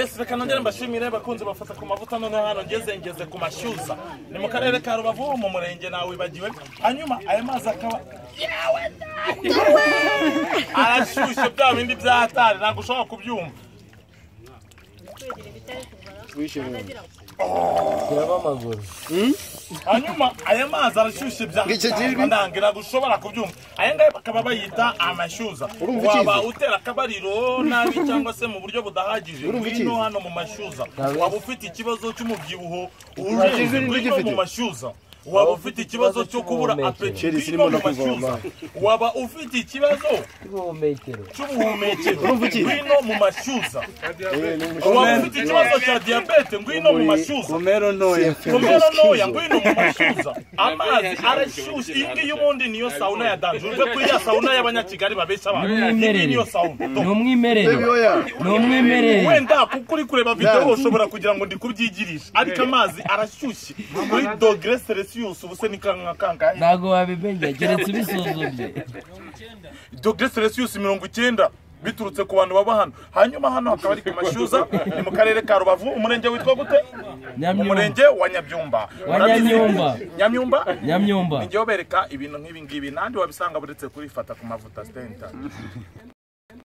Yes, reka nongere mbashimire bakunze bafata ku mavuta none hano ngeze ku mashyuza. Ni mu karere ka Rubavu mu murenge nawe wibagiwe. Hanyuma aya mazi akaba yawe arashushe bya bindi byatari ntabwo ushobora kubyumva. Hanyuma aya mazi arashushe bya ndangira gushobora kubyumva. Aya ngaya bakaba bayita amashyuza. Waba utera akabariro nabi cyangwa se mu buryo budahagije ngwino hano mu mashyuza. Waba ufite ikibazo cy'umubyibuho urenze ngwino mu mashyuza. Waba ufite ikibazo cyo kubura apeti ngwino mu mashyuza. Waba ufite ikibazo cy'ubuhumekero ngwino mu mashyuza. Waba ufite ikibazo cya diabete ngwino mu mashyuza. Komero noya ngwino mu mashyuza. Amazi arashyushye iyi ngiyi ubundi niyo sauna ya danje urwe kuri ya sauna y'abanyakigali babesha abantu. Iyi niyo sauna n'umwimerere wenda kuko uri kureba video ushobora kugira ngo ndikubyigirisha ariko amazi arashyushye kuri dogre Celsius ubuse ni kanka nago wabimenye geretse bisuzumye dogre Celsius 90 biturutse ku bantu baba hano. Hanyuma hano hakaba ari ku mashyuza ni mu karere ka Rubavu umurenge witwa gute? Umurenge wa Nyabyumba. Nyamyumba. Ngiye bereka ibintu nk'ibi ngibi nandi wabisanga buretse kuri fata ku mavuta stenta.